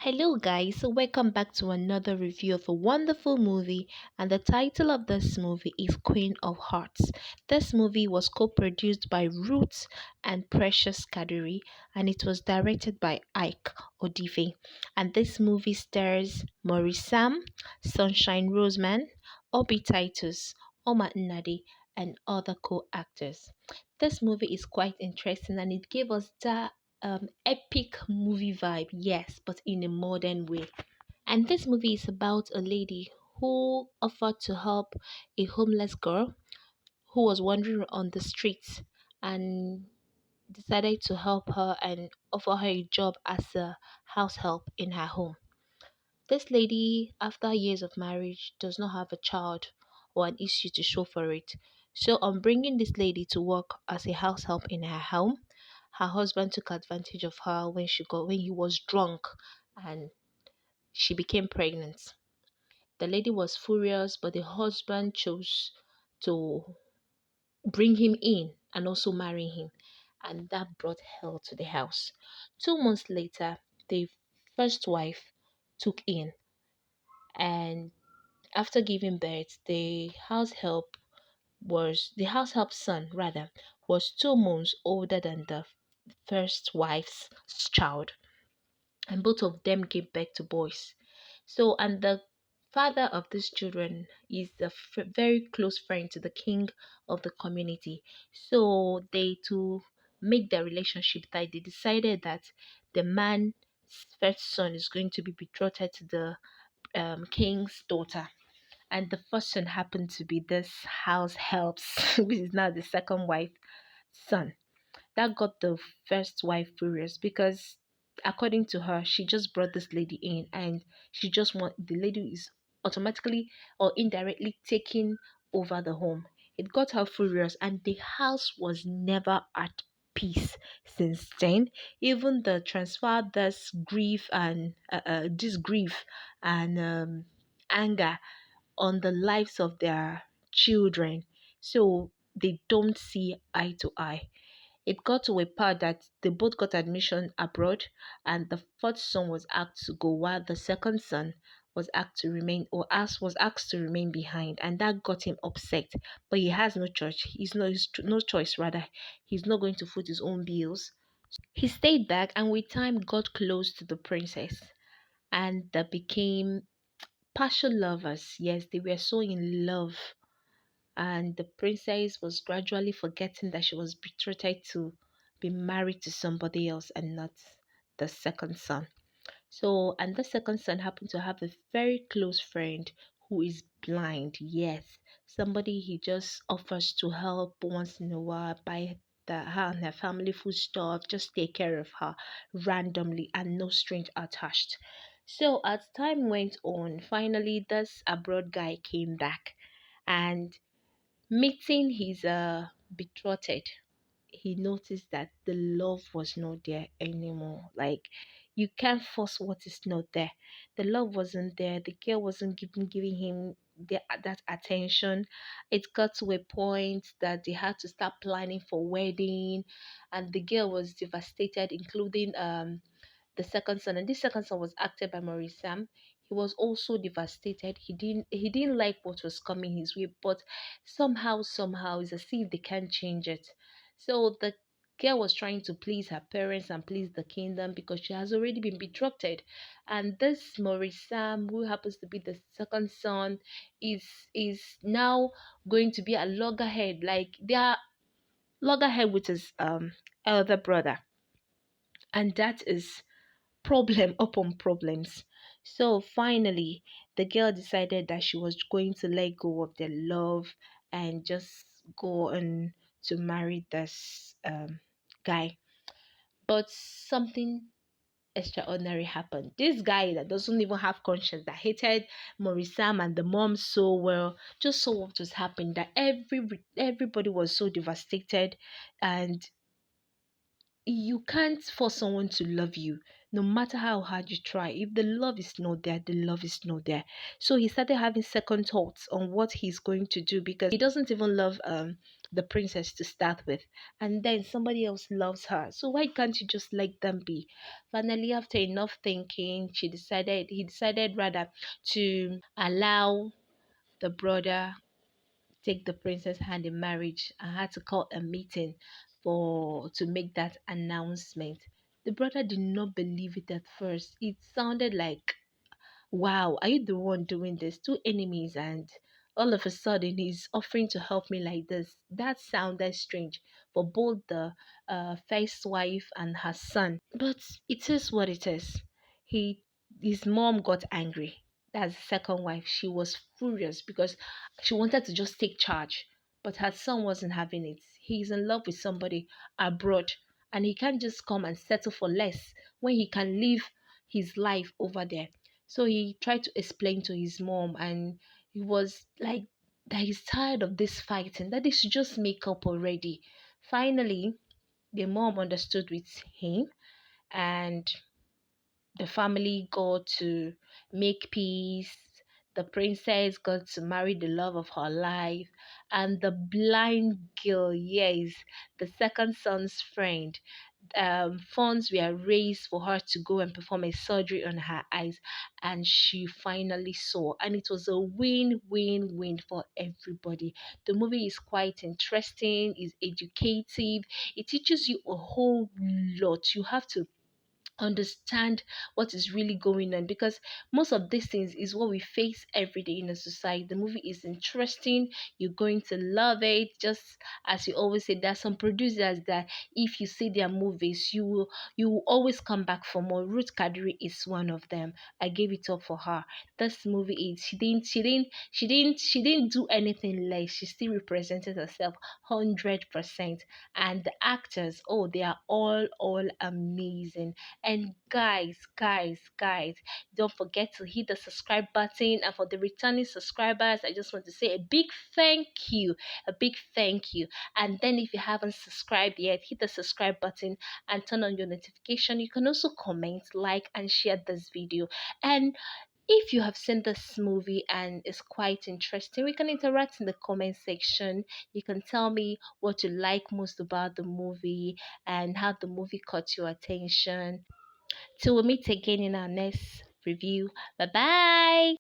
Hello, guys. So, welcome back to another review of a wonderful movie. And the title of this movie is Queen of Hearts. This movie was co produced by Ruth and Precious Kadiri, and it was directed by Ike Odive. And this movie stars Maurice Sam, Sunshine Rosman, Obi Titus, Oma Nnadi, and other co actors. This movie is quite interesting and it gave us that epic movie vibe, yes, but in a modern way. And this movie is about a lady who offered to help a homeless girl who was wandering on the streets and decided to help her and offer her a job as a house help in her home. This lady, after years of marriage, does not have a child or an issue to show for it. So, on bringing this lady to work as a house help in her home, her husband took advantage of her when he was drunk and she became pregnant. The lady was furious, but the husband chose to bring him in and also marry him, and that brought hell to the house. 2 months later, the first wife took in, and after giving birth, the house help's son rather was 2 months older than the first wife's child, and both of them gave birth to boys. So, and the father of these children is a very close friend to the king of the community. So, they to make their relationship tight, they decided that the man's first son is going to be betrothed to the king's daughter, and the first son happened to be this house helps, which is now the second wife son. That got the first wife furious because, according to her, she just brought this lady in and she just want the lady is automatically or indirectly taking over the home. It got her furious, and the house was never at peace since then. Even the transfer this grief and anger on the lives of their children. So they don't see eye to eye. It got to a part that they both got admission abroad, and the first son was asked to go, while the second son was asked to remain behind, and that got him upset. But he has no choice. No choice rather. He's not going to foot his own bills. He stayed back, and with time got close to the princess, and they became partial lovers. Yes, they were so in love, and the princess was gradually forgetting that she was betrothed to be married to somebody else and not the second son. So, and the second son happened to have a very close friend who is blind. Yes, somebody he just offers to help once in a while, buy her and her family food stuff, just take care of her randomly and no strings attached. So, as time went on, finally, this abroad guy came back, and meeting his betrothed, he noticed that the love was not there anymore. Like, you can't force what is not there. The love wasn't there. The girl wasn't giving him that attention. It got to a point that they had to start planning for wedding, and the girl was devastated, including the second son, and this second son was acted by Maurice Sam. He was also devastated. He didn't like what was coming his way, but somehow it's as if they can't change it. So the girl was trying to please her parents and please the kingdom because she has already been betrothed. And this Maurice Sam, who happens to be the second son, is now going to be a loggerhead. Like, they are loggerhead with his elder brother. And that is problem upon problems. So finally, the girl decided that she was going to let go of their love and just go on to marry this guy. But something extraordinary happened. This guy that doesn't even have conscience, that hated Maurice Sam and the mom so well, just saw what was happening. That everybody was so devastated, and you can't force someone to love you no matter how hard you try. If the love is not there, the love is not there. So he started having second thoughts on what he's going to do because he doesn't even love the princess to start with, and then somebody else loves her. So why can't you just let them be? Finally, after enough thinking, he decided rather to allow the brother take the princess hand in marriage. I had to call a meeting for to make that announcement. The brother did not believe it at first. It sounded like, wow, are you the one doing this? Two enemies, and all of a sudden he's offering to help me like this. That sounded strange for both the first wife and her son. But it is what it is. He his mom got angry. That's the second wife. She was furious because she wanted to just take charge. But her son wasn't having it. He's in love with somebody abroad, and he can't just come and settle for less when he can live his life over there. So he tried to explain to his mom, and he was like that he's tired of this fighting, that they should just make up already. Finally, the mom understood with him, and the family got to make peace. The princess got to marry the love of her life, and the blind girl, yes, the second son's friend, funds were raised for her to go and perform a surgery on her eyes, and she finally saw. And it was a win-win-win for everybody. The movie is quite interesting, is educative, it teaches you a whole lot. You have to understand what is really going on, because most of these things is what we face every day in a society. The movie is interesting, you're going to love it. Just as you always say, there are some producers that if you see their movies, you will always come back for more. Ruth Kadiri is one of them. I gave it up for her. This movie is, she didn't do anything less. She still represented herself 100%. And the actors, oh, they are all amazing. And guys, don't forget to hit the subscribe button. And for the returning subscribers, I just want to say a big thank you. A big thank you. And then if you haven't subscribed yet, hit the subscribe button and turn on your notification. You can also comment, like, and share this video. And if you have seen this movie and it's quite interesting, we can interact in the comment section. You can tell me what you like most about the movie and how the movie caught your attention. Till we meet again in our next review. Bye bye.